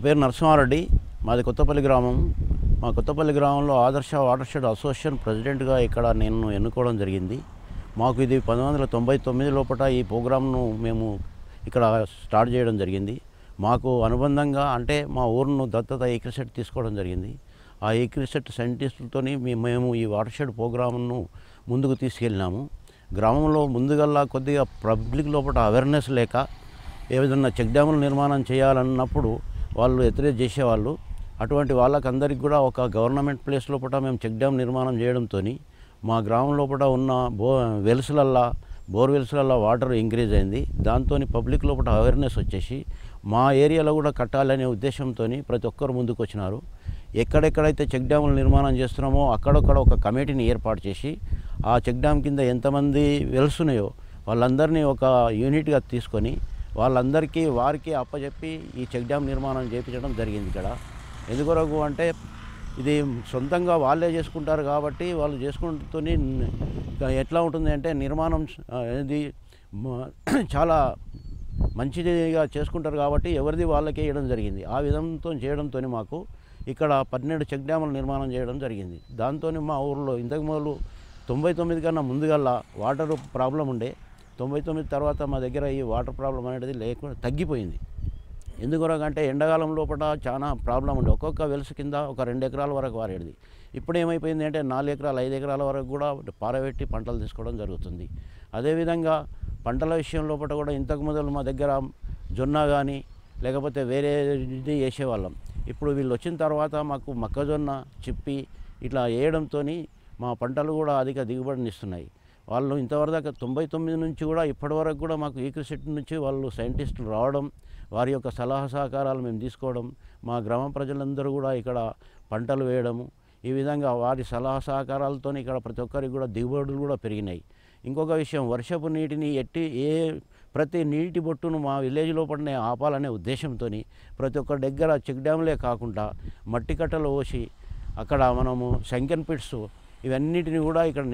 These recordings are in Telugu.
పేరు నరసింహారెడ్డి. మాది కొత్తపల్లి గ్రామం. మా కొత్తపల్లి గ్రామంలో ఆదర్శ వాటర్ షెడ్ అసోసియేషన్ ప్రెసిడెంట్గా ఇక్కడ నేను ఎన్నుకోవడం జరిగింది. మాకు ఇది 1999 లోపల ఈ ప్రోగ్రామ్ను మేము ఇక్కడ స్టార్ట్ చేయడం జరిగింది. మాకు అనుబంధంగా అంటే మా ఊరును దత్తత ఏక్రిసెట్ తీసుకోవడం జరిగింది. ఆ ఏక్రిసెట్ సైంటిస్టులతోని మేము ఈ వాటర్ షెడ్ ప్రోగ్రామ్ను ముందుకు తీసుకెళ్ళినాము. గ్రామంలో ముందుగల్లా కొద్దిగా పబ్లిక్ లోపల అవేర్నెస్ లేక ఏదైనా చెక్ డ్యాముల నిర్మాణం చేయాలన్నప్పుడు వాళ్ళు వ్యతిరేక చేసేవాళ్ళు. అటువంటి వాళ్ళకందరికీ కూడా ఒక గవర్నమెంట్ ప్లేస్ లోపల మేము చెక్ డ్యామ్ నిర్మాణం చేయడంతో మా గ్రామం లోపల ఉన్న బోర్వెల్స్లల్లో వాటర్ ఇంక్రీజ్ అయింది. దాంతో పబ్లిక్ లోపల అవేర్నెస్ వచ్చేసి మా ఏరియాలో కూడా కట్టాలనే ఉద్దేశంతో ప్రతి ఒక్కరు ముందుకు వచ్చినారు. ఎక్కడెక్కడైతే చెక్ డ్యాములు నిర్మాణం చేస్తున్నామో అక్కడొక్కడ ఒక కమిటీని ఏర్పాటు చేసి ఆ చెక్ డ్యామ్ కింద ఎంతమంది వెల్స్ ఉన్నాయో వాళ్ళందరినీ ఒక యూనిట్గా తీసుకొని వాళ్ళందరికీ వారికి అప్పచెప్పి ఈ చెక్ డ్యామ్ నిర్మాణం చేయించడం జరిగింది. ఇక్కడ ఎందుకొరకు అంటే ఇది సొంతంగా వాళ్ళే చేసుకుంటారు కాబట్టి వాళ్ళు చేసుకుంటూ ఎట్లా ఉంటుంది అంటే నిర్మాణం ఇది చాలా మంచిగా చేసుకుంటారు కాబట్టి ఎవరిది వాళ్ళకే వేయడం జరిగింది. ఆ విధంతో చేయడంతో మాకు ఇక్కడ 12 చెక్ డ్యాములు నిర్మాణం చేయడం జరిగింది. దాంతో మా ఊరిలో ఇంతకు మొదలు 99 కన్నా ముందుగల్లా వాటర్ ప్రాబ్లం ఉండే. 99 తర్వాత మా దగ్గర ఈ వాటర్ ప్రాబ్లం అనేది లేకుండా తగ్గిపోయింది. ఎందుకొరకంటే ఎండాకాలం లోపల చాలా ప్రాబ్లం ఉండే. ఒక్కొక్క వెల్స్ కింద ఒక 2 ఎకరాల వరకు వారేది. ఇప్పుడు ఏమైపోయింది అంటే 4 ఎకరాలు 5 ఎకరాల వరకు కూడా పారబెట్టి పంటలు తీసుకోవడం జరుగుతుంది. అదేవిధంగా పంటల విషయం లోపల కూడా ఇంతకు మొదలు మా దగ్గర జొన్న కానీ లేకపోతే వేరే ఇది వేసేవాళ్ళం. ఇప్పుడు వీళ్ళు వచ్చిన తర్వాత మాకు మొక్కజొన్న చిప్పి ఇట్లా వేయడంతో మా పంటలు కూడా అధిక దిగుబడినిస్తున్నాయి. వాళ్ళు ఇంతవరకు 99 నుంచి కూడా ఇప్పటివరకు కూడా మాకు ఏక్రిసెట్ నుంచి వాళ్ళు సైంటిస్టులు రావడం, వారి యొక్క సలహా సహకారాలు మేము తీసుకోవడం, మా గ్రామ ప్రజలందరూ కూడా ఇక్కడ పంటలు వేయడము, ఈ విధంగా వారి సలహా సహకారాలతో ఇక్కడ ప్రతి ఒక్కరికి కూడా దిగుబడులు కూడా పెరిగినాయి. ఇంకొక విషయం, వర్షపు నీటిని ప్రతి నీటి బొట్టును మా విలేజ్ లోపలనే ఆపాలనే ఉద్దేశంతో ప్రతి ఒక్క దగ్గర చెక్ డ్యాములే కాకుండా మట్టి కట్టలు పోసి అక్కడ మనము సంకెన్ పిట్స్ ఇవన్నిటిని కూడా ఇక్కడ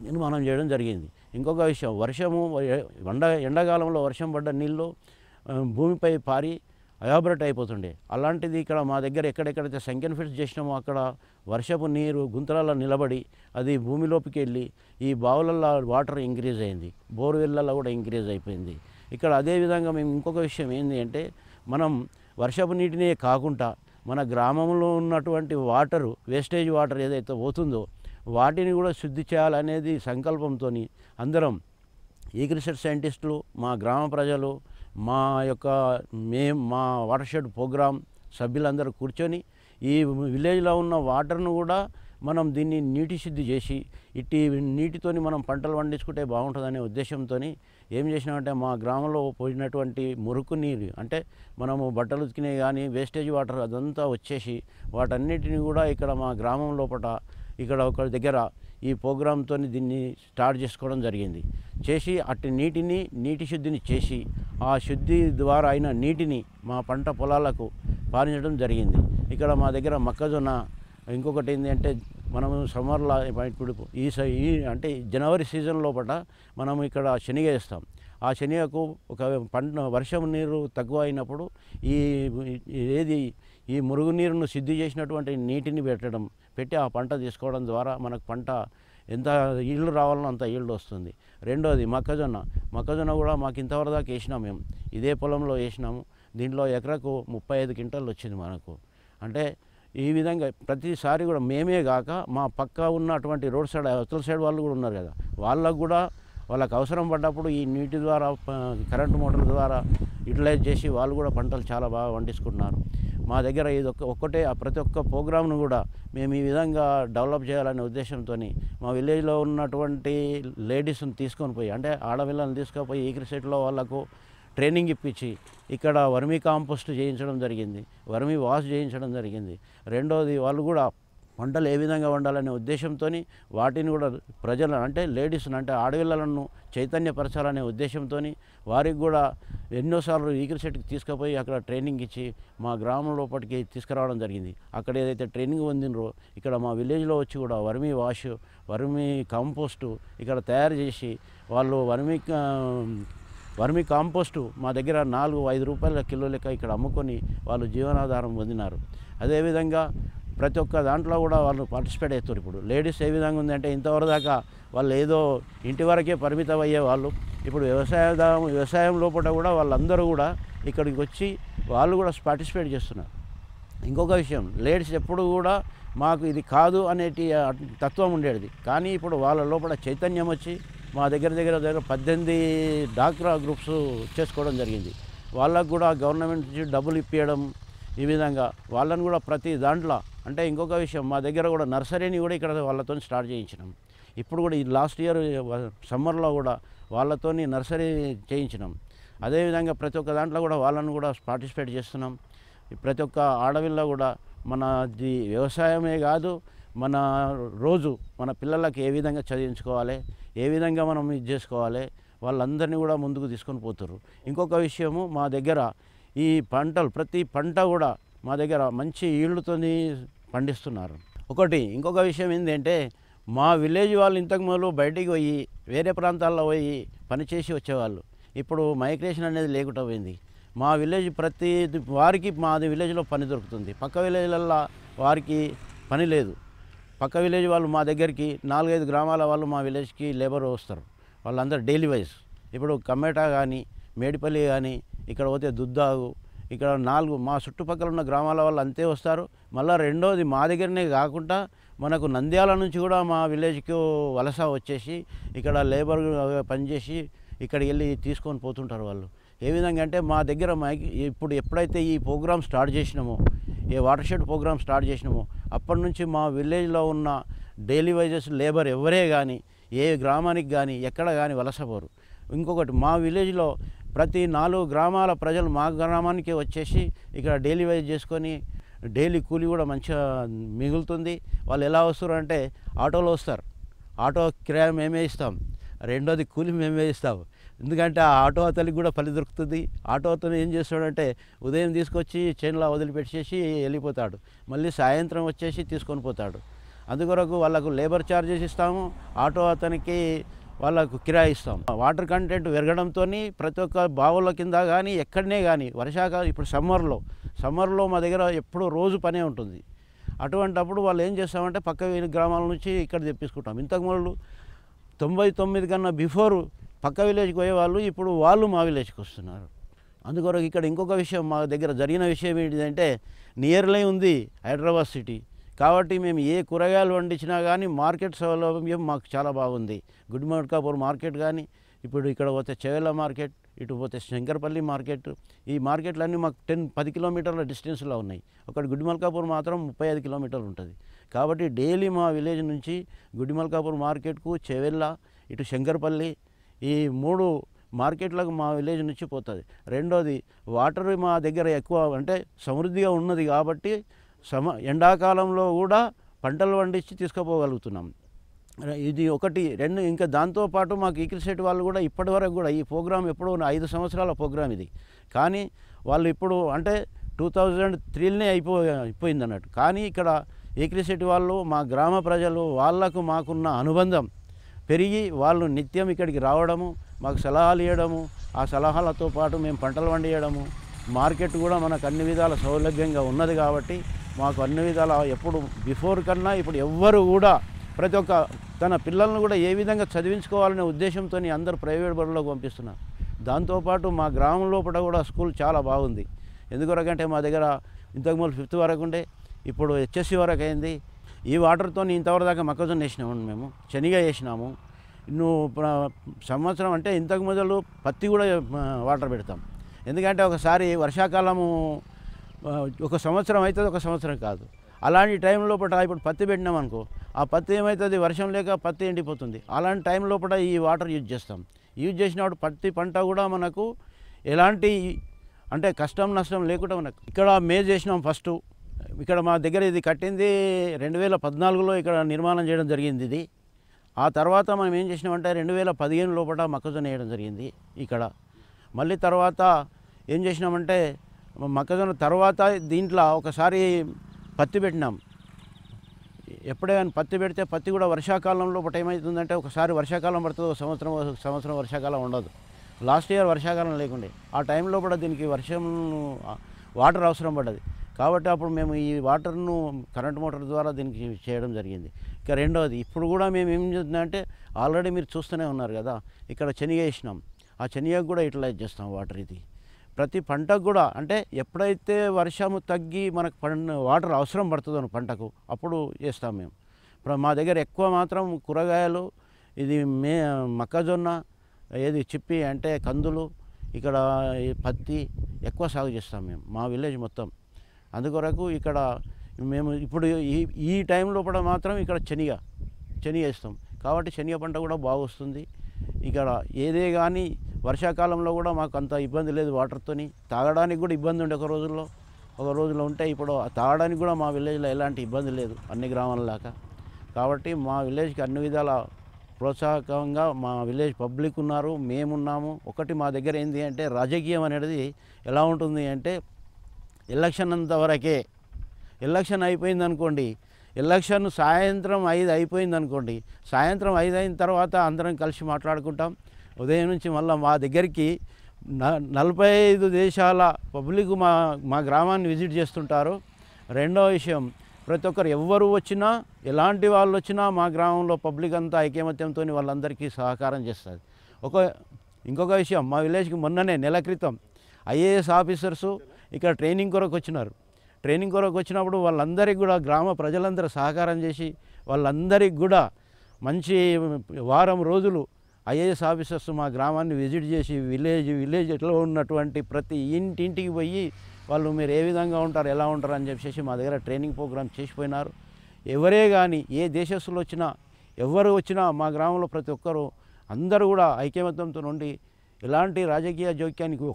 నిర్మాణం చేయడం జరిగింది. ఇంకొక విషయం, ఎండాకాలంలో వర్షం పడ్డ నీళ్ళు భూమిపై పారి అయాబరేట్ అయిపోతుండే. అలాంటిది ఇక్కడ మా దగ్గర ఎక్కడెక్కడైతే సంకెన్ ఫిట్స్ చేసినామో అక్కడ వర్షపు నీరు గుంతలలో నిలబడి అది భూమిలోకి వెళ్ళి ఈ బావులలో వాటర్ ఇంక్రీజ్ అయింది, బోర్వెల్లలో కూడా ఇంక్రీజ్ అయిపోయింది. ఇక్కడ అదేవిధంగా మేము ఇంకొక విషయం ఏంటి అంటే మనం వర్షపు నీటినే కాకుండా మన గ్రామంలో ఉన్నటువంటి వాటరు వేస్టేజ్ వాటర్ ఏదైతే పోతుందో వాటిని కూడా శుద్ధి చేయాలనేది సంకల్పంతో అందరం ఏగ్రిసెట్ సైంటిస్టులు, మా గ్రామ ప్రజలు, మా వాటర్ షెడ్ ప్రోగ్రామ్ సభ్యులందరూ కూర్చొని ఈ విలేజ్లో ఉన్న వాటర్ను కూడా మనం దీన్ని నీటి శుద్ధి చేసి నీటితోని మనం పంటలు పండించుకుంటే బాగుంటుందనే ఉద్దేశంతో ఏం చేసినామంటే మా గ్రామంలో పోయినటువంటి మురుకు నీరు అంటే మనము బట్టలు ఉతికినే కానీ వేస్టేజ్ వాటర్ అదంతా వచ్చేసి వాటన్నిటిని కూడా ఇక్కడ మా గ్రామం లోపల ఇక్కడ ఒక దగ్గర ఈ ప్రోగ్రాంతో దీన్ని స్టార్ట్ చేసుకోవడం జరిగింది. చేసి నీటి శుద్ధిని చేసి ఆ శుద్ధి ద్వారా అయిన నీటిని మా పంట పొలాలకు పారించడం జరిగింది. ఇక్కడ మా దగ్గర మొక్కజొన్న, ఇంకొకటి ఏంటి అంటే మనము సమ్మర్లో ఇప్పుడు అంటే జనవరి సీజన్ లోపల మనము ఇక్కడ శనగ వేస్తాం. ఆ శనగకు ఒక వర్షం నీరు తక్కువ అయినప్పుడు ఈ మురుగునీరును శుద్ధి చేసినటువంటి నీటిని పెట్టి ఆ పంట తీసుకోవడం ద్వారా మనకు పంట ఎంత ఈల్డ్ రావాలనో అంత ఈల్డ్ వస్తుంది. రెండోది మొక్కజొన్న కూడా మాకు ఇంతవరకు దాకా వేసినాం. మేము ఇదే పొలంలో వేసినాము. దీంట్లో ఎకరకు 35 క్వింటాలు వచ్చింది మనకు. అంటే ఈ విధంగా ప్రతిసారి కూడా మేమే కాక మా పక్క ఉన్నటువంటి రోడ్ సైడ్ అవతల సైడ్ వాళ్ళు కూడా ఉన్నారు కదా, వాళ్ళకు అవసరం పడ్డప్పుడు ఈ నీటి ద్వారా కరెంటు మోటార్ల ద్వారా యూటిలైజ్ చేసి వాళ్ళు కూడా పంటలు చాలా బాగా పండించుకుంటున్నారు. మా దగ్గర ఇది ఒక్కటే ప్రతి ఒక్క ప్రోగ్రామ్ను కూడా మేము ఈ విధంగా డెవలప్ చేయాలనే ఉద్దేశంతో మా విలేజ్లో ఉన్నటువంటి లేడీస్ని తీసుకొని పోయి అంటే ఆడపిల్లల్ని తీసుకుపోయి ఏగ్రిసెట్లో వాళ్ళకు ట్రైనింగ్ ఇప్పించి ఇక్కడ వర్మీ కాంపోస్ట్ చేయించడం జరిగింది, వర్మీ వాష్ చేయించడం జరిగింది. రెండోది వాళ్ళు కూడా పంటలు ఏ విధంగా వండాలనే ఉద్దేశంతో వాటిని కూడా ప్రజలను అంటే లేడీస్ను అంటే ఆడపిల్లలను చైతన్యపరచాలనే ఉద్దేశంతో వారికి కూడా ఎన్నోసార్లు ఏగ్రిసెట్కి తీసుకుపోయి అక్కడ ట్రైనింగ్ ఇచ్చి మా గ్రామం లోపలికి తీసుకురావడం జరిగింది. అక్కడ ఏదైతే ట్రైనింగ్ పొందినరో ఇక్కడ మా విలేజ్లో వచ్చి కూడా వర్మీ వాష్, వర్మీ కాంపోస్టు ఇక్కడ తయారు చేసి వాళ్ళు వర్మి కాంపోస్టు మా దగ్గర 4-5 రూపాయల కిలో లెక్క ఇక్కడ అమ్ముకొని వాళ్ళు జీవనాధారం పొందినారు. అదేవిధంగా ప్రతి ఒక్క దాంట్లో కూడా వాళ్ళు పార్టిసిపేట్ అవుతారు. ఇప్పుడు లేడీస్ ఏ విధంగా ఉందంటే ఇంతవరకు దాకా వాళ్ళు ఏదో ఇంటి వరకే పరిమితం అయ్యే వాళ్ళు ఇప్పుడు వ్యవసాయం లోపల కూడా వాళ్ళందరూ కూడా ఇక్కడికి వచ్చి వాళ్ళు కూడా పార్టిసిపేట్ చేస్తున్నారు. ఇంకొక విషయం, లేడీస్ ఎప్పుడు కూడా మాకు ఇది కాదు అనేటి తత్వం ఉండేది. కానీ ఇప్పుడు వాళ్ళ లోపల చైతన్యం వచ్చి మా దగ్గర 18 డాక్రా గ్రూప్స్ చేసుకోవడం జరిగింది. వాళ్ళకు కూడా గవర్నమెంట్ నుంచి డబ్బులు ఇప్పించడం, ఈ విధంగా వాళ్ళని కూడా ప్రతి దాంట్లో అంటే ఇంకొక విషయం, మా దగ్గర కూడా నర్సరీని కూడా ఇక్కడ వాళ్ళతో స్టార్ట్ చేయించినాం. ఇప్పుడు కూడా ఈ లాస్ట్ ఇయర్ సమ్మర్లో కూడా వాళ్ళతోని నర్సరీ చేయించినాం. అదేవిధంగా ప్రతి ఒక్క దాంట్లో కూడా వాళ్ళను కూడా పార్టిసిపేట్ చేస్తున్నాం. ప్రతి ఒక్క ఆడవిల్లో కూడా మనది వ్యవసాయమే కాదు, మన రోజు మన పిల్లలకి ఏ విధంగా చదివించుకోవాలి, ఏ విధంగా మనం ఇది చేసుకోవాలి, వాళ్ళందరినీ కూడా ముందుకు తీసుకొని పోతారు. ఇంకొక విషయము, మా దగ్గర ఈ పంటలు ప్రతి పంట కూడా మా దగ్గర మంచి ఈళ్ళతోని పండిస్తున్నారు. ఇంకొక విషయం ఏంటంటే, మా విలేజ్ వాళ్ళు ఇంతకు మొదలు బయటికి పోయి వేరే ప్రాంతాల్లో పోయి పనిచేసి వచ్చేవాళ్ళు. ఇప్పుడు మైగ్రేషన్ అనేది లేకుండా పోయింది. మా విలేజ్ ప్రతి వారికి మాది విలేజ్లో పని దొరుకుతుంది. పక్క విలేజ్లల్లో వారికి పని లేదు. పక్క విలేజ్ వాళ్ళు మా దగ్గరికి 4-5 గ్రామాల వాళ్ళు మా విలేజ్కి లేబర్ వస్తారు. వాళ్ళందరూ డైలీ వైజ్. ఇప్పుడు కమ్మేటా కానీ, మేడిపల్లి కానీ, ఇక్కడ పోతే దుద్దాగు, ఇక్కడ 4 మా చుట్టుపక్కల ఉన్న గ్రామాల వాళ్ళు అంతే వస్తారు. మళ్ళీ రెండోది మా దగ్గరనే కాకుండా మనకు నంద్యాల నుంచి కూడా మా విలేజ్కి వలస వచ్చేసి ఇక్కడ లేబర్ పనిచేసి ఇక్కడికి వెళ్ళి తీసుకొని పోతుంటారు వాళ్ళు. ఏ విధంగా అంటే మా దగ్గర ఇప్పుడు ఎప్పుడైతే ఈ ప్రోగ్రామ్ స్టార్ట్ చేసినామో, ఏ వాటర్ షెడ్ ప్రోగ్రామ్ స్టార్ట్ చేసినామో అప్పటి నుంచి మా విలేజ్లో ఉన్న డైలీ వైజెస్ లేబర్ ఎవరే కానీ ఏ గ్రామానికి కానీ ఎక్కడ కానీ వలసపోరు. ఇంకొకటి, మా విలేజ్లో ప్రతి 4 గ్రామాల ప్రజలు మా గ్రామానికి వచ్చేసి ఇక్కడ డైలీ వైజ్ చేసుకొని డైలీ కూలీ కూడా మంచిగా మిగులుతుంది. వాళ్ళు ఎలా వస్తారు అంటే ఆటోలో వస్తారు. ఆటో కిరాయి మేమే ఇస్తాం. రెండోది కూలీ మేమే ఇస్తాం. ఎందుకంటే ఆ ఆటో అతనికి కూడా పని దొరుకుతుంది. ఆటో అతను ఏం చేస్తాడంటే ఉదయం తీసుకొచ్చి చేనులో వదిలిపెట్టేసి వెళ్ళిపోతాడు. మళ్ళీ సాయంత్రం వచ్చేసి తీసుకొని పోతాడు. అందుకొరకు వాళ్ళకు లేబర్ ఛార్జెస్ ఇస్తాము, ఆటో అతనికి వాళ్ళకు కిరాయి ఇస్తాం. వాటర్ కంటెంట్ పెరగడంతో ప్రతి ఒక్క బావుల కింద కానీ ఎక్కడనే కానీ వర్షాకాలం ఇప్పుడు సమ్మర్లో మా దగ్గర ఎప్పుడు రోజు పనే ఉంటుంది. అటువంటప్పుడు వాళ్ళు ఏం చేస్తామంటే పక్క గ్రామాల నుంచి ఇక్కడ తెప్పించుకుంటాం. ఇంతకుముందు 99 కన్నా బిఫోర్ పక్క విలేజ్కి పోయేవాళ్ళు, ఇప్పుడు వాళ్ళు మా విలేజ్కి వస్తున్నారు. అందుకొరకు ఇక్కడ ఇంకొక విషయం మా దగ్గర జరిగిన విషయం ఏంటిదంటే, నియర్లీ ఉంది హైదరాబాద్ సిటీ కాబట్టి మేము ఏ కూరగాయలు పండించినా కానీ మార్కెట్ సౌలభ్యం మాకు చాలా బాగుంది. గుడిమల్కాపూర్ మార్కెట్ కానీ, ఇప్పుడు ఇక్కడ పోతే చెవెళ్ళ మార్కెట్, ఇటు పోతే శంకర్పల్లి మార్కెట్, ఈ మార్కెట్లన్నీ మాకు 10 కిలోమీటర్ల డిస్టెన్స్లో ఉన్నాయి. ఒకటి గుడిమల్కాపూర్ మాత్రం 35 కిలోమీటర్లు ఉంటుంది. కాబట్టి డైలీ మా విలేజ్ నుంచి గుడిమల్కాపూర్ మార్కెట్కు, చెవెళ్ళ, ఇటు శంకర్పల్లి, ఈ 3 మార్కెట్లకు మా విలేజ్ నుంచి పోతుంది. రెండోది, వాటర్ మా దగ్గర ఎక్కువ అంటే సమృద్ధిగా ఉన్నది కాబట్టి ఎండాకాలంలో కూడా పంటలు పండించి తీసుకుపోగలుగుతున్నాం. ఇది ఒకటి. రెండు, ఇంకా దాంతోపాటు మాకు ఈకిల్సెట్ వాళ్ళు కూడా ఇప్పటి వరకు కూడా ఈ ప్రోగ్రాం ఎప్పుడో 5 సంవత్సరాల ప్రోగ్రాం ఇది. కానీ వాళ్ళు ఇప్పుడు అంటే 2003లోనే అయిపోయింది అన్నట్టు. కానీ ఇక్కడ ఈకిల్సెట్ వాళ్ళు మా గ్రామ ప్రజలు వాళ్లకు మాకున్న అనుబంధం పెరిగి వాళ్ళు నిత్యం ఇక్కడికి రావడము, మాకు సలహాలు ఇవ్వడము, ఆ సలహాలతో పాటు మేము పంటలు పండియడము, మార్కెట్ కూడా మనకు అన్ని విధాల సౌలభ్యంగా ఉన్నది కాబట్టి మాకు అన్ని విధాల ఎప్పుడు బిఫోర్ కన్నా ఇప్పుడు ఎవ్వరు కూడా ప్రతి ఒక్క తన పిల్లలను కూడా ఏ విధంగా చదివించుకోవాలనే ఉద్దేశంతో అందరూ ప్రైవేట్ బడులకు పంపిస్తున్నారు. దాంతోపాటు మా గ్రామం లోపల కూడా స్కూల్ చాలా బాగుంది. ఎందుకొరకంటే మా దగ్గర ఇంతకుముందు 5th వరకు ఉండే, ఇప్పుడు HSC వరకు అయింది. ఈ వాటర్తో ఇంతవరకు దాకా మొక్కజొన్న వేసినాము, మేము శనగ వేసినాము. సంవత్సరం అంటే ఇంతకు మొదలు పత్తి కూడా వాటర్ పెడతాం. ఎందుకంటే ఒకసారి వర్షాకాలము ఒక సంవత్సరం అవుతుంది, ఒక సంవత్సరం కాదు. అలాంటి టైం లోపల ఇప్పుడు పత్తి పెట్టినాం అనుకో, ఆ పత్తి ఏమవుతుంది, వర్షం లేక పత్తి ఎండిపోతుంది. అలాంటి టైం లోపల ఈ వాటర్ యూజ్ చేస్తాం. యూజ్ చేసినప్పుడు పత్తి పంట కూడా మనకు ఎలాంటి అంటే కష్టం నష్టం లేకుండా మనకు ఇక్కడ మేజ్ చేసినాం. ఫస్ట్ ఇక్కడ మా దగ్గర ఇది కట్టింది 2014లో ఇక్కడ నిర్మాణం చేయడం జరిగింది ఇది. ఆ తర్వాత మనం ఏం చేసినామంటే 2015 లోపల మొక్కజొన్న వేయడం జరిగింది ఇక్కడ. మళ్ళీ తర్వాత ఏం చేసినామంటే మొక్కజొన్న తర్వాత దీంట్లో ఒకసారి పత్తి పెట్టినాం. ఎప్పుడైనా పత్తి పెడితే పత్తి కూడా వర్షాకాలంలో ఏమవుతుందంటే ఒకసారి వర్షాకాలం పడుతుంది, ఒక సంవత్సరం వర్షాకాలం ఉండదు. లాస్ట్ ఇయర్ వర్షాకాలం లేకుండే, ఆ టైంలో కూడా దీనికి వర్షం వాటర్ అవసరం పడ్డది. కాబట్టి అప్పుడు మేము ఈ వాటర్ను కరెంట్ మోటార్ ద్వారా దీనికి చేయడం జరిగింది. ఇక రెండవది, ఇప్పుడు కూడా మేము ఏం చేస్తున్నామంటే ఆల్రెడీ మీరు చూస్తూనే ఉన్నారు కదా, ఇక్కడ శనగ వేసినాం. ఆ శనగకు కూడా యూటిలైజ్ చేస్తాం వాటర్. ఇది ప్రతి పంటకు కూడా, అంటే ఎప్పుడైతే వర్షము తగ్గి మనకు వాటర్ అవసరం పడుతుందో పంటకు అప్పుడు వేస్తాం మేము. ఇప్పుడు మా దగ్గర ఎక్కువ మాత్రం కూరగాయలు, ఇది మొక్కజొన్న, ఏది చిప్పి అంటే కందులు, ఇక్కడ పత్తి ఎక్కువ సాగు చేస్తాం మేము మా విలేజ్ మొత్తం. అందుకొరకు ఇక్కడ మేము ఇప్పుడు ఈ టైంలో కూడా మాత్రం ఇక్కడ శనగ వేస్తాం. కాబట్టి శనగ పంట కూడా బాగా వస్తుంది. ఇక్కడ ఏదే కానీ వర్షాకాలంలో కూడా మాకు అంత ఇబ్బంది లేదు వాటర్తోని. తాగడానికి కూడా ఇబ్బంది ఉండే ఒక రోజులో ఉంటే, ఇప్పుడు తాగడానికి కూడా మా విలేజ్లో ఎలాంటి ఇబ్బంది లేదు అన్ని గ్రామాలలాగా. కాబట్టి మా విలేజ్కి అన్ని విధాల ప్రోత్సాహకంగా మా విలేజ్ పబ్లిక్ ఉన్నారు, మేమున్నాము. ఒకటి మా దగ్గర ఏంటి అంటే రాజకీయం అనేది ఎలా ఉంటుంది అంటే ఎలక్షన్ అంతవరకే. ఎలక్షన్ అయిపోయింది అనుకోండి, ఎలక్షన్ సాయంత్రం 5 అయిపోయింది అనుకోండి, సాయంత్రం 5 అయిన తర్వాత అందరం కలిసి మాట్లాడుకుంటాం. ఉదయం నుంచి మళ్ళీ మా దగ్గరికి 45 దేశాల పబ్లిక్ మా గ్రామాన్ని విజిట్ చేస్తుంటారు. రెండో విషయం, ప్రతి ఒక్కరు ఎవ్వరు వచ్చినా, ఎలాంటి వాళ్ళు వచ్చినా మా గ్రామంలో పబ్లిక్ అంతా ఐకమత్యంతో వాళ్ళందరికీ సహకారం చేస్తుంది. ఇంకొక విషయం, మా విలేజ్కి మొన్ననే నెల క్రితం ఐఏఎస్ ఆఫీసర్సు ఇక్కడ ట్రైనింగ్ కొరకు వచ్చినారు. ట్రైనింగ్ కొరకు వచ్చినప్పుడు వాళ్ళందరికీ కూడా గ్రామ ప్రజలందరూ సహకారం చేసి వాళ్ళందరికీ కూడా మంచి వారం రోజులు ఐఏఎస్ ఆఫీసర్స్ మా గ్రామాన్ని విజిట్ చేసి విలేజ్లో ఉన్నటువంటి ప్రతి ఇంటింటికి పోయి వాళ్ళు మీరు ఏ విధంగా ఉంటారు, ఎలా ఉంటారు అని చెప్పేసి మా దగ్గర ట్రైనింగ్ ప్రోగ్రామ్ చేసిపోయినారు. ఎవరే కానీ ఏ దేశస్తులు వచ్చినా, ఎవరు వచ్చినా మా గ్రామంలో ప్రతి ఒక్కరు అందరూ కూడా ఐకమత్యంతో ఉండి ఎలాంటి రాజకీయ జోక్యానికి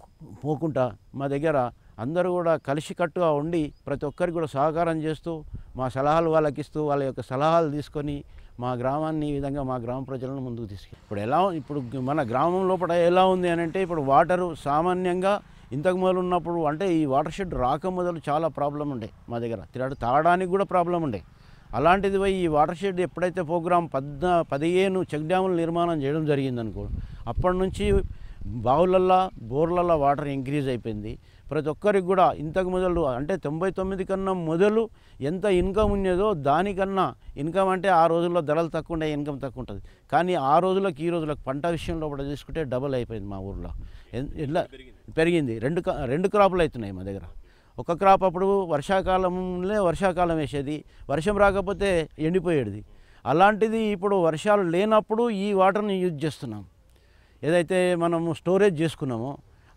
పోకుండా మా దగ్గర అందరూ కూడా కలిసికట్టుగా ఉండి ప్రతి ఒక్కరికి కూడా సహకారం చేస్తూ మా సలహాలు వాళ్ళకి ఇస్తూ వాళ్ళ యొక్క సలహాలు తీసుకొని మా గ్రామాన్ని ఈ విధంగా మా గ్రామ ప్రజలను ముందుకు తీసుకెళ్ళి ఇప్పుడు మన గ్రామం లోపల ఎలా ఉంది అని అంటే, ఇప్పుడు వాటరు సామాన్యంగా ఇంతకు మొదలు ఉన్నప్పుడు అంటే ఈ వాటర్ షెడ్ రాక మొదలు చాలా ప్రాబ్లం ఉండే మా దగ్గర, తాగడానికి కూడా ప్రాబ్లం ఉండే. అలాంటిది పోయి ఈ వాటర్ షెడ్ ఎప్పుడైతే ప్రోగ్రాం 15 చెక్ డ్యాములు నిర్మాణం చేయడం జరిగిందనుకో, అప్పటి నుంచి బావులల్లో బోర్లల్లో వాటర్ ఇంక్రీజ్ అయిపోయింది. ప్రతి ఒక్కరికి కూడా ఇంతకు మొదలు అంటే 99 కన్నా మొదలు ఎంత ఇన్కమ్ ఉండేదో దానికన్నా ఇన్కమ్ అంటే ఆ రోజుల్లో ధరలు తక్కువ ఉండే, ఇన్కమ్ తక్కువ ఉంటుంది. కానీ ఆ రోజులకు ఈ రోజులకు పంట విషయంలో కూడా తీసుకుంటే డబల్ అయిపోయింది మా ఊర్లో. ఇలా పెరిగింది. రెండు క్రాపులు అవుతున్నాయి మా దగ్గర. ఒక క్రాప్ అప్పుడు వర్షాకాలం వేసేది, వర్షం రాకపోతే ఎండిపోయేది. అలాంటిది ఇప్పుడు వర్షాలు లేనప్పుడు ఈ వాటర్ని యూజ్ చేస్తున్నాం. ఏదైతే మనము స్టోరేజ్ చేసుకున్నామో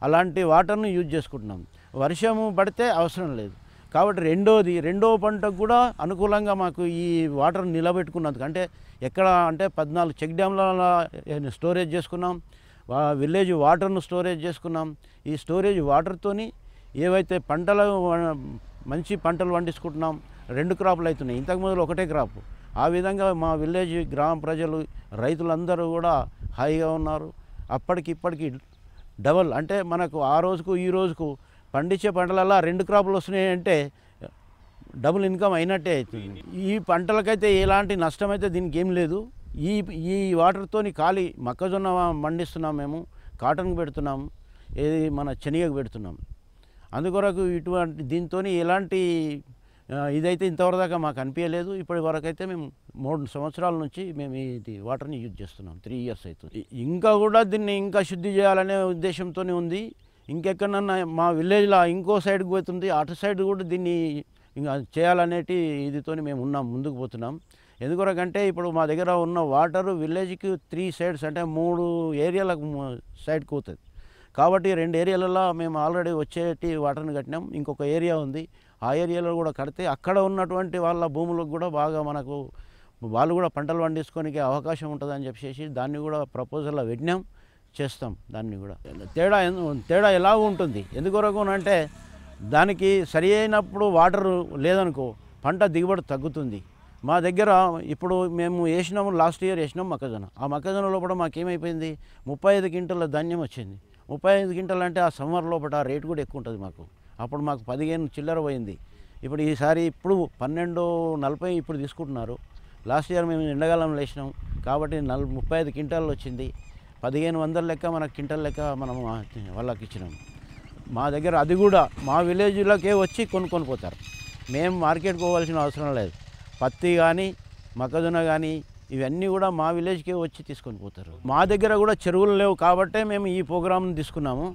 అలాంటి వాటర్ని యూజ్ చేసుకుంటున్నాం. వర్షము పడితే అవసరం లేదు. కాబట్టి రెండో పంటకు కూడా అనుకూలంగా మాకు ఈ వాటర్ నిలబెట్టుకున్నందుకు, అంటే ఎక్కడ అంటే 14 చెక్ డ్యామ్ల స్టోరేజ్ చేసుకున్నాం, విలేజ్ వాటర్ను స్టోరేజ్ చేసుకున్నాం. ఈ స్టోరేజ్ వాటర్తోని ఏవైతే మంచి పంటలు పండించుకుంటున్నాం. 2 క్రాపులు అవుతున్నాయి, ఇంతకు మొదలు ఒకటే క్రాపు. ఆ విధంగా మా విలేజ్ గ్రామ ప్రజలు రైతులందరూ కూడా హాయిగా ఉన్నారు. అప్పటికిప్పటికి డబల్, అంటే మనకు ఆ రోజుకు ఈ రోజుకు పండించే పంటలలో 2 క్రాపులు వస్తున్నాయంటే డబుల్ ఇన్కమ్ అయినట్టే అవుతుంది. ఈ పంటలకైతే ఎలాంటి నష్టం అయితే దీనికి ఏం లేదు. ఈ వాటర్తోని ఖాళీ మొక్కజొన్న పండిస్తున్నాం, మేము కాటన్ పెడుతున్నాం, ఏది మన శనగకు పెడుతున్నాం. అందుకొరకు ఇటువంటి దీంతో ఎలాంటి ఇదైతే ఇంతవరకు దాకా మాకు అనిపించలేదు. ఇప్పటి వరకు అయితే మేము 3 సంవత్సరాల నుంచి మేము ఇది వాటర్ని యూజ్ చేస్తున్నాం. 3 ఇయర్స్ అవుతుంది. ఇంకా కూడా దీన్ని ఇంకా శుద్ధి చేయాలనే ఉద్దేశంతోనే ఉంది. ఇంకెక్కడన్నా మా విలేజ్లో ఇంకో సైడ్కి పోతుంది, అటు సైడ్ కూడా దీన్ని ఇంకా చేయాలనేటి ఇదితోని మేము ముందుకు పోతున్నాం. ఎందుకొరకంటే ఇప్పుడు మా దగ్గర ఉన్న వాటరు విలేజ్కి 3 సైడ్స్ అంటే 3 ఏరియాలకు సైడ్కి పోతుంది. కాబట్టి 2 ఏరియాలలో మేము ఆల్రెడీ వచ్చేటి వాటర్ని కట్టినాం. ఇంకొక ఏరియా ఉంది, ఆ ఏరియాలో కూడా కడితే అక్కడ ఉన్నటువంటి వాళ్ళ భూములకు కూడా బాగా వాళ్ళు కూడా పంటలు పండించుకోనికి అవకాశం ఉంటుందని చెప్పేసి దాన్ని కూడా ప్రపోజల్లో పెట్టినాం, చేస్తాం. దాన్ని కూడా తేడా ఎలా ఉంటుంది ఎందుకొరకు అంటే, దానికి సరి అయినప్పుడు వాటర్ లేదనుకో పంట దిగుబడి తగ్గుతుంది. మా దగ్గర ఇప్పుడు మేము లాస్ట్ ఇయర్ వేసినాం మొక్కజొన్న. ఆ మొక్కజొన్న లోపల మాకేమైపోయింది, 35 క్వింటాల ధాన్యం వచ్చింది. 35 క్వింటాలు అంటే ఆ సమ్మర్ లోపల రేటు కూడా ఎక్కువ ఉంటుంది మాకు. అప్పుడు మాకు 15 చిల్లర పోయింది. ఇప్పుడు ఈసారి 12.40 ఇప్పుడు తీసుకుంటున్నారు. లాస్ట్ ఇయర్ మేము ఎండాకాలంలో వేసినాం కాబట్టి 35 క్వింటాలు వచ్చింది. 1500 లెక్క మన క్వింటల్ లెక్క మనం వాళ్ళకి ఇచ్చినాం. మా దగ్గర అది కూడా మా విలేజ్లకే వచ్చి కొనుక్కొని పోతారు. మేము మార్కెట్కి పోవాల్సిన అవసరం లేదు. పత్తి కానీ మొక్కజొన్న కానీ ఇవన్నీ కూడా మా విలేజ్కే వచ్చి తీసుకొని పోతారు. మా దగ్గర కూడా చెరువులు లేవు కాబట్టే మేము ఈ ప్రోగ్రామ్ని తీసుకున్నాము.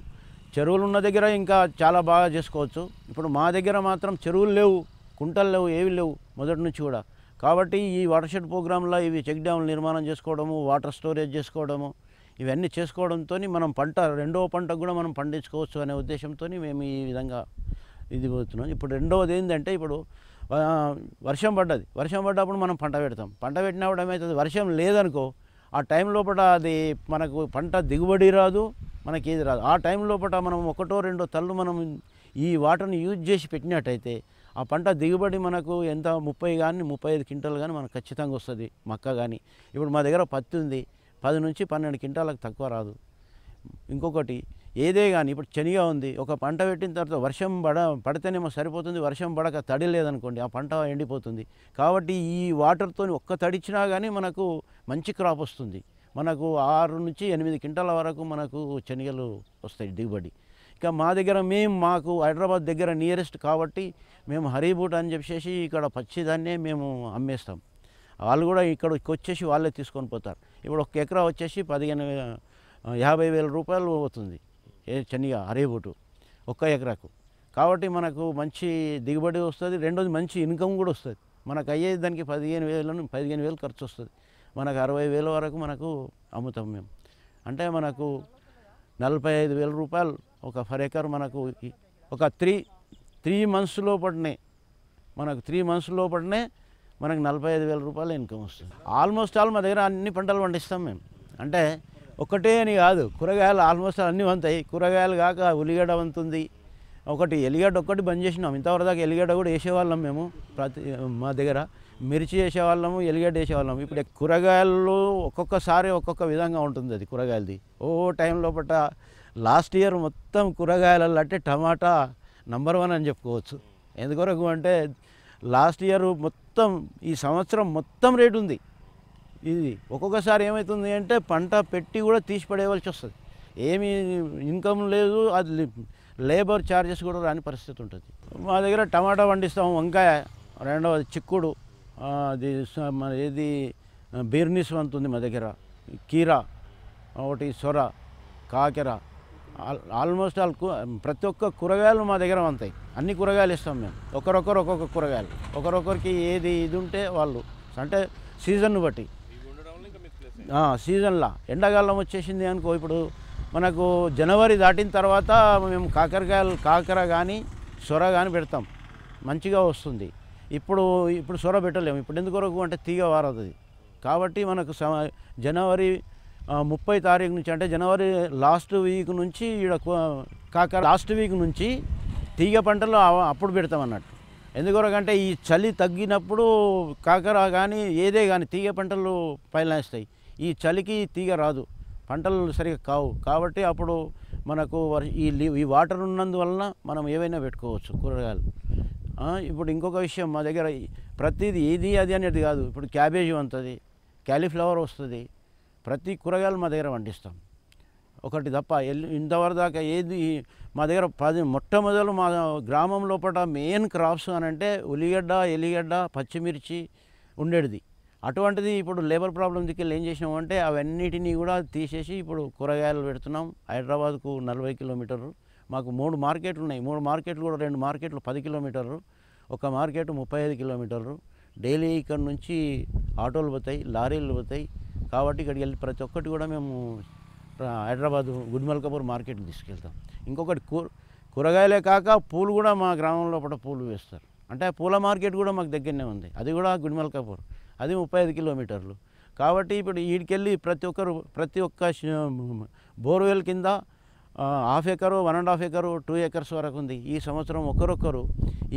చెరువులు ఉన్న దగ్గర ఇంకా చాలా బాగా చేసుకోవచ్చు. ఇప్పుడు మా దగ్గర మాత్రం చెరువులు లేవు, కుంటలు లేవు, ఏవి లేవు మొదటి నుంచి కూడా. కాబట్టి ఈ వాటర్ షెడ్ ప్రోగ్రాంలో ఇవి చెక్ డ్యాములు నిర్మాణం చేసుకోవడము, వాటర్ స్టోరేజ్ చేసుకోవడము, ఇవన్నీ చేసుకోవడంతో మనం పంట రెండవ పంటకు కూడా మనం పండించుకోవచ్చు అనే ఉద్దేశంతో మేము ఈ విధంగా ఇది పోతున్నాం. ఇప్పుడు రెండవది ఏంటంటే, ఇప్పుడు వర్షం పడ్డప్పుడు మనం పంట పెడతాం. పంట పెట్టినప్పుడు ఏమవుతుంది, వర్షం లేదనుకో ఆ టైం లోపల అది మనకు పంట దిగుబడి రాదు, మనకి ఏది రాదు. ఆ టైం లోపల మనం ఒకటో రెండో తల్లు మనం ఈ వాటర్ని యూజ్ చేసి పెట్టినట్టయితే ఆ పంట దిగుబడి మనకు ఎంత 30 కానీ 35 క్వింటాలు కానీ మనకు ఖచ్చితంగా వస్తుంది. మక్క కానీ ఇప్పుడు మా దగ్గర పత్తి ఉంది, 10 నుంచి 12 క్వింటాలకు తక్కువ రాదు. ఇంకొకటి ఏదే కానీ ఇప్పుడు శనగ ఉంది, ఒక పంట పెట్టిన తర్వాత వర్షం పడితేనేమో సరిపోతుంది. వర్షం పడక తడి లేదనుకోండి ఆ పంట ఎండిపోతుంది. కాబట్టి ఈ వాటర్తో ఒక్క తడిచ్చినా కానీ మనకు మంచి క్రాప్ వస్తుంది. మనకు 6 నుంచి 8 క్వింటాల వరకు మనకు శనగలు వస్తాయి దిగుబడి. ఇక మా దగ్గర మాకు హైదరాబాద్ దగ్గర నియరెస్ట్ కాబట్టి మేము హరీబూట్ అని చెప్పేసి ఇక్కడ పచ్చిదాన్నే మేము అమ్మేస్తాం. వాళ్ళు కూడా ఇక్కడికి వచ్చేసి వాళ్ళే తీసుకొని పోతారు. ఇప్పుడు 1 ఎకరా వచ్చేసి 50,000 రూపాయలు అవుతుంది శనగ హరీబూటు 1 ఎకరాకు. కాబట్టి మనకు మంచి దిగుబడి వస్తుంది. రెండోది మంచి ఇన్కమ్ కూడా వస్తుంది. మనకు అయ్యేది దానికి 15,000 ఖర్చు వస్తుంది. మనకు 60,000 వరకు మనకు అమ్ముతాం మేము. అంటే మనకు 45,000 రూపాయలు ఒక పర్ ఎకర్ మనకు ఒక 3 మంత్స్ లోపలనే మనకు 3 మంత్స్ లోపలనే మనకు 45,000 రూపాయల ఇన్కమ్ వస్తుంది. ఆల్మోస్ట్ ఆల్ మా దగ్గర అన్ని పంటలు పండిస్తాం మేము. అంటే ఒకటే అని కాదు, కూరగాయలు ఆల్మోస్ట్ అన్నీ వంతాయి. కూరగాయలు కాక ఉల్లిగడ్డ వంతుంది, ఒకటి ఎల్లిగడ్డ ఒక్కటి బంద్ చేసినాం. ఇంతవరకు దాకా ఎల్లిగడ్డ కూడా వేసేవాళ్ళం మేము. మా దగ్గర మిర్చి వేసేవాళ్ళము, ఎల్లిగడ్డ వేసేవాళ్ళము. ఇప్పుడు కూరగాయలు ఒక్కొక్కసారి ఒక్కొక్క విధంగా ఉంటుంది. అది కూరగాయలది టైం లోపల లాస్ట్ ఇయర్ మొత్తం కూరగాయలలో అంటే టమాటా నంబర్ 1 అని చెప్పుకోవచ్చు. ఎందుకొరకు అంటే లాస్ట్ ఇయర్ మొత్తం ఈ సంవత్సరం మొత్తం రేటు ఉంది. ఇది ఒక్కొక్కసారి ఏమవుతుంది అంటే పంట పెట్టి కూడా తీసి పడేయవలసి వస్తుంది. ఏమీ ఇన్కమ్ లేదు, అది లేబర్ ఛార్జెస్ కూడా రాని పరిస్థితి ఉంటుంది. మా దగ్గర టమాటా పండిస్తాము, వంకాయ, రెండవది చిక్కుడు, అది ఏది బీర్నిస్ వంతుంది మా దగ్గర, కీరా, ఒకటి సొర, కాకెర, ఆల్మోస్ట్ ప్రతి ఒక్క కూరగాయలు మా దగ్గర వంతాయి. అన్ని కూరగాయలు ఇస్తాం మేము. ఒకరొకరు ఒక్కొక్క కూరగాయలు, ఒకరొకరికి ఏది ఇది ఉంటే వాళ్ళు అంటే సీజన్ను బట్టి సీజన్లా. ఎండాకాలం వచ్చేసింది అనుకో, ఇప్పుడు మనకు జనవరి దాటిన తర్వాత మేము కాకర కానీ సొర కానీ పెడతాం, మంచిగా వస్తుంది. ఇప్పుడు సొర పెట్టలేము. ఇప్పుడు ఎందుకొరకు అంటే తీగ వారదు. కాబట్టి మనకు జనవరి 30 తారీఖు నుంచి అంటే జనవరి లాస్ట్ వీక్ నుంచి కాకర లాస్ట్ వీక్ నుంచి తీగ పంటలు అప్పుడు పెడతాం అన్నట్టు. ఎందుకొరకంటే ఈ చలి తగ్గినప్పుడు కాకర కానీ ఏదే కానీ తీగ పంటలు పైలేస్తాయి. ఈ చలికి తీగ రాదు, పంటలు సరిగ్గా కావు. కాబట్టి అప్పుడు మనకు ఈ వాటర్ ఉన్నందువలన మనం ఏవైనా పెట్టుకోవచ్చు కూరగాయలు. ఇప్పుడు ఇంకొక విషయం, మా దగ్గర ప్రతిదీ ఇది అది అనేది కాదు. ఇప్పుడు క్యాబేజీ వంతుంది, క్యాలీఫ్లవర్ వస్తుంది, ప్రతి కూరగాయలు మా దగ్గర పండిస్తాం. ఒకటి తప్ప ఇంతవరకు దాకా ఏది మా దగ్గర మొట్టమొదలు మా గ్రామం లోపల మెయిన్ క్రాప్స్ అని అంటే ఉల్లిగడ్డ, ఎల్లిగడ్డ, పచ్చిమిర్చి ఉండేది. అటువంటిది ఇప్పుడు లేబర్ ప్రాబ్లం దిక్కి ఏం చేసినామంటే అవన్నిటినీ కూడా తీసేసి ఇప్పుడు కూరగాయలు పెడుతున్నాం. హైదరాబాద్కు 40 కిలోమీటర్లు, మాకు 3 మార్కెట్లు ఉన్నాయి. 3 మార్కెట్లు కూడా 2 మార్కెట్లు 10 కిలోమీటర్లు, ఒక మార్కెట్ 35 కిలోమీటర్లు. డైలీ ఇక్కడ నుంచి ఆటోలు పోతాయి, లారీలు పోతాయి. కాబట్టి ఇక్కడికి వెళ్ళి ప్రతి ఒక్కటి కూడా మేము హైదరాబాద్ గుడిమల్కాపూర్ మార్కెట్కి తీసుకెళ్తాం. ఇంకొకటి కూరగాయలే కాక పూలు కూడా మా గ్రామంలో పూలు వేస్తారు. అంటే పూల మార్కెట్ కూడా మాకు దగ్గరనే ఉంది, అది కూడా గుడిమల్కాపూర్, అది 35 కిలోమీటర్లు. కాబట్టి ఇప్పుడు వీడికెళ్ళి ప్రతి ఒక్క బోర్వెల్ కింద 1/2 ఎకరు, 1.5 ఎకరు, 2 ఎకర్స్ వరకు ఉంది. ఈ సంవత్సరం ఒకరొకరు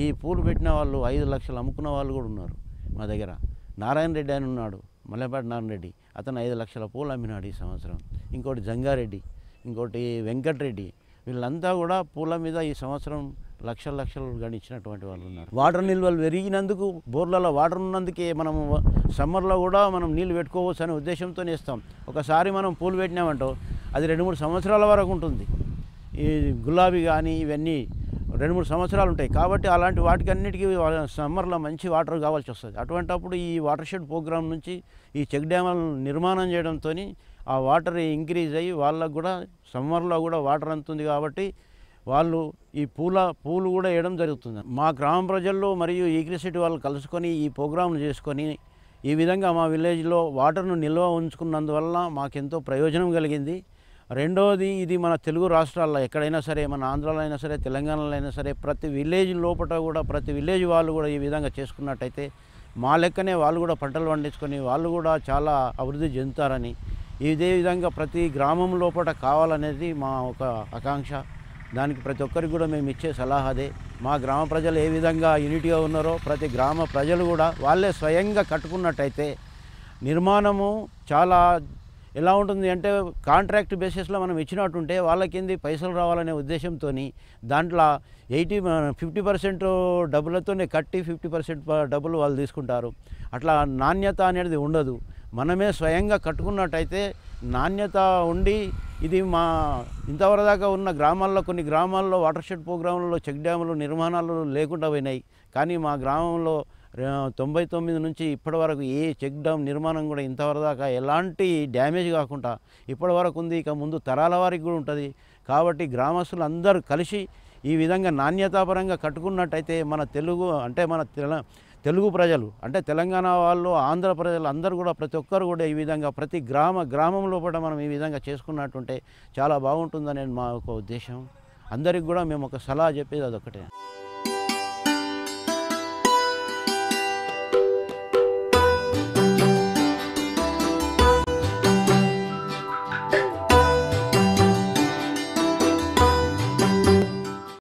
ఈ పూలు పెట్టిన వాళ్ళు 5 లక్షలు అమ్ముకున్న వాళ్ళు కూడా ఉన్నారు మా దగ్గర. నారాయణ రెడ్డి అని ఉన్నాడు, మల్లెపాటి నారాయణ రెడ్డి, అతను 5 లక్షల పూలు అమ్మినాడు ఈ సంవత్సరం. ఇంకోటి జంగారెడ్డి, ఇంకోటి వెంకటరెడ్డి, వీళ్ళంతా కూడా పూల మీద ఈ సంవత్సరం లక్షలు లక్షలు గడించినటువంటి వాళ్ళు ఉన్నారు. వాటర్ నిల్వలు పెరిగినందుకు బోర్లలో వాటర్ ఉన్నందుకే మనము సమ్మర్లో కూడా మనం నీళ్ళు పెట్టుకోవచ్చు అనే ఉద్దేశంతో ఇస్తాం. ఒకసారి మనం పూలు పెట్టినామంటో అది 2-3 సంవత్సరాల వరకు ఉంటుంది. ఈ గులాబీ కానీ ఇవన్నీ 2-3 సంవత్సరాలు ఉంటాయి. కాబట్టి అలాంటి వాటికి అన్నిటికీ సమ్మర్లో మంచి వాటర్ కావాల్సి వస్తుంది. అటువంటప్పుడు ఈ వాటర్ షెడ్ ప్రోగ్రామ్ నుంచి ఈ చెక్ డ్యాములను నిర్మాణం చేయడంతో ఆ వాటర్ ఇంక్రీజ్ అయ్యి వాళ్ళకు కూడా సమ్మర్లో కూడా వాటర్ అందుతుంది. కాబట్టి వాళ్ళు ఈ పూలు కూడా వేయడం జరుగుతుంది. మా గ్రామ ప్రజల్లో మరియు ఈగ్రిసిటీ వాళ్ళు కలుసుకొని ఈ ప్రోగ్రాంలు చేసుకొని ఈ విధంగా మా విలేజ్లో వాటర్ను నిల్వ ఉంచుకున్నందువల్ల మాకెంతో ప్రయోజనం కలిగింది. రెండవది, ఇది మన తెలుగు రాష్ట్రాల్లో ఎక్కడైనా సరే, మన ఆంధ్రాలో అయినా సరే, తెలంగాణలో అయినా సరే, ప్రతి విలేజ్ లోపల కూడా ప్రతి విలేజ్ వాళ్ళు కూడా ఈ విధంగా చేసుకున్నట్టయితే మా లెక్కనే వాళ్ళు కూడా పంటలు పండించుకొని వాళ్ళు కూడా చాలా అభివృద్ధి చెందుతారని, ఇదే విధంగా ప్రతి గ్రామం లోపల కావాలనేది మా ఒక ఆకాంక్ష. దానికి ప్రతి ఒక్కరికి కూడా మేము ఇచ్చే సలహా అదే. మా గ్రామ ప్రజలు ఏ విధంగా యూనిట్గా ఉన్నారో ప్రతి గ్రామ ప్రజలు కూడా వాళ్ళే స్వయంగా కట్టుకున్నట్టయితే నిర్మాణము చాలా ఎలా ఉంటుంది అంటే కాంట్రాక్ట్ బేసిస్లో మనం ఇచ్చినట్టుంటే వాళ్ళకింది పైసలు రావాలనే ఉద్దేశంతో దాంట్లో 50% డబ్బులతోనే కట్టి 50% డబ్బులు వాళ్ళు తీసుకుంటారు. అట్లా నాణ్యత అనేది ఉండదు. మనమే స్వయంగా కట్టుకున్నట్టయితే నాణ్యత ఉండి ఇది మా ఇంతవరకు దాకా ఉన్న గ్రామాల్లో కొన్ని గ్రామాల్లో వాటర్ షెడ్ ప్రోగ్రాంలలో చెక్ డ్యాములు నిర్మాణాలు లేకుండా పోయినాయి. కానీ మా గ్రామంలో 99 నుంచి ఇప్పటి వరకు ఏ చెక్ డ్యామ్ నిర్మాణం కూడా ఇంతవరకు దాకా ఎలాంటి డ్యామేజ్ కాకుండా ఇప్పటి వరకు ఉంది. ఇక ముందు తరాల వారికి కూడా ఉంటుంది. కాబట్టి గ్రామస్తులు అందరూ కలిసి ఈ విధంగా నాణ్యతాపరంగా కట్టుకున్నట్టయితే మన తెలుగు ప్రజలు అంటే తెలంగాణ వాళ్ళు, ఆంధ్ర ప్రజలు అందరూ కూడా ప్రతి ఒక్కరు కూడా ఈ విధంగా ప్రతి గ్రామంలో కూడా మనం ఈ విధంగా చేసుకున్నట్టుంటే చాలా బాగుంటుందని మా ఒక ఉద్దేశం. అందరికి కూడా మేము ఒక సలహా చెప్పేది అదొకటే.